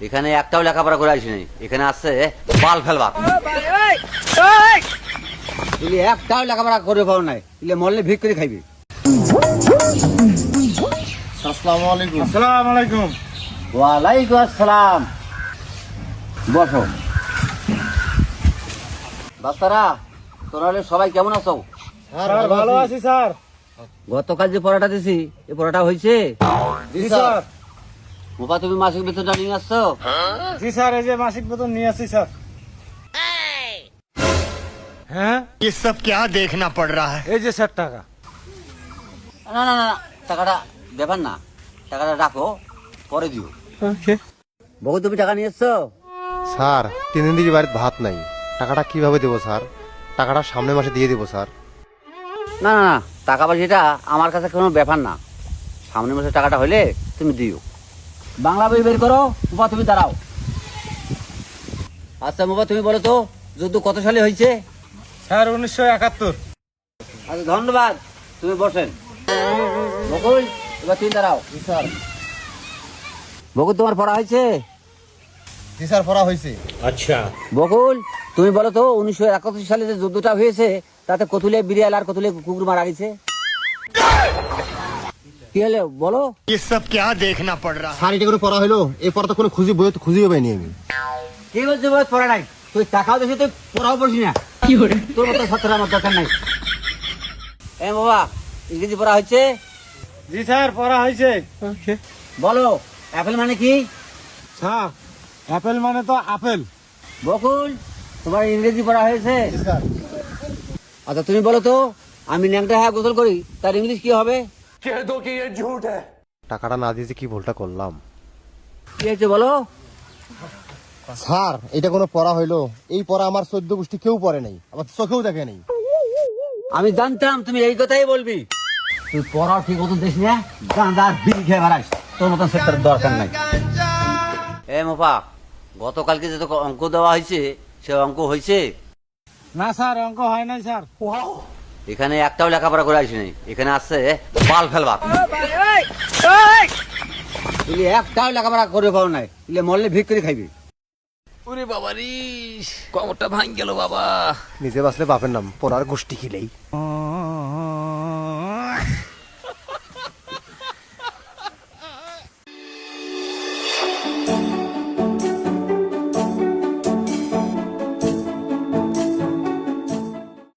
এখানে একটাও লেখাপড়া করে আসিনি, এখানে আসছে বাল ফেলবা। ইলে একটাও লেখাপড়া করে পাও নাই, ইলে মরলে ভিক করে খাইবি। আসসালামু আলাইকুম। আসসালামু আলাইকুম। ওয়ালাইকুম আসসালাম। বসো। বাচ্চারা তোরা সবাই কেমন আছো? স্যার ভালো আছি স্যার। গতকাল যে পড়াটা দিছি এই পড়াটা হয়েছে? জি স্যার। বাবা তুমি মাসিক বেতনটা নিয়ে আসছো? জি স্যার, এই যে মাসিক বেতন নিয়ে আসছি স্যার। হ্যাঁ, ये सब क्या देखना पड़ रहा है? এই যে স্যার টাকা। না না না, টাকাটা দেবেন না, টাকাটা রাখো, পরে দিও। বহু তুমি টাকা নিয়ে এসছো? স্যার 3 দিন থেকে বাড়িতে ভাত নাই, টাকাটা কিভাবে দেবো স্যার? টাকাটা সামনের মাসে দিয়ে দেবো স্যার। না না না, টাকা পয়সাটা আমার কাছে কোনো ব্যাপার না, সামনের মাসে টাকাটা হলে তুমি দিও। বাংলা বই বের করো। বাবা তুমি দাঁড়াও। আচ্ছা বাবা তুমি বলো তো, যুদ্ধ কত সালে হয়েছে? স্যার 1971। আচ্ছা ধন্যবাদ, তুমি বসেন। বকুল এবার তুমি দাঁড়াও। জি স্যার। বকুল তোমার পড়া হয়েছে? জি স্যার, পড়া হয়েছে। বকুল তুমি বলো তো 1971 সালে যে যুদ্ধটা হয়েছে তাতে কতুলে বিড়াল আর কতুলে কুকুর মারা গেছে, কি হলো বলো? ये सब क्या देखना पड़ रहा है? স্যার এটা করে পড়া হলো, এই পড়া তো কোনো খুঁজিও পাইনি আমি। কি বলছো বল? পড়া নাই? তুই টাকাও দিয়েছিস, তুই পড়াও পড়ছিস না। তোর মতো ছাত্র আমার দরকার নাই। এ বাবা ইংরেজি পড়া হচ্ছে? জি স্যার পড়া হয়েছে। বলো অ্যাপেল মানে কি? স্যার অ্যাপেল মানে তো আপেল। বকুল তোমার ইংরেজি পড়া হয়েছে? জি স্যার। আচ্ছা তুমি বলো তো, আমি ন্যাংটা হ্যাঁ গোসল করি, তার ইংলিশ কি হবে? টাকাটা না দিয়ে যে কি ভুলটা করলাম। কি হয়েছে বলো? স্যার এটা কোনো পড়া হইলো? এই পড়া আমার 14 গোষ্ঠী কেউ পড়ে নাই, আমার চোখেও দেখে নাই। আমি জানতাম তুমি এই কথাই বলবি। তুই পড়াও ঠিক মতো দেখ না, গাঁদা বিড়ি খেয়ে বেড়াস, তোর মতন সেক্টর দরকার নাই। এ মোপা গতকালকে যে তোকে অঙ্ক দেওয়া হয়েছে সে অঙ্ক হয়েছে? না স্যার অঙ্ক হয় নাই স্যার। এখানে একটাও লেখাপড়া করে আসিনি, এখানে আসছে বাল ফেলবা। ইলে একটাও লেখাপড়া করে পাও নাই, ইলে মরলে ভিক করে খাইবি। ওরে বাবা রে, কমরটা ভাঙ গেল বাবা। নিজে বাঁচলে বাপের নাম, পড়ার গোষ্ঠী খিলেই।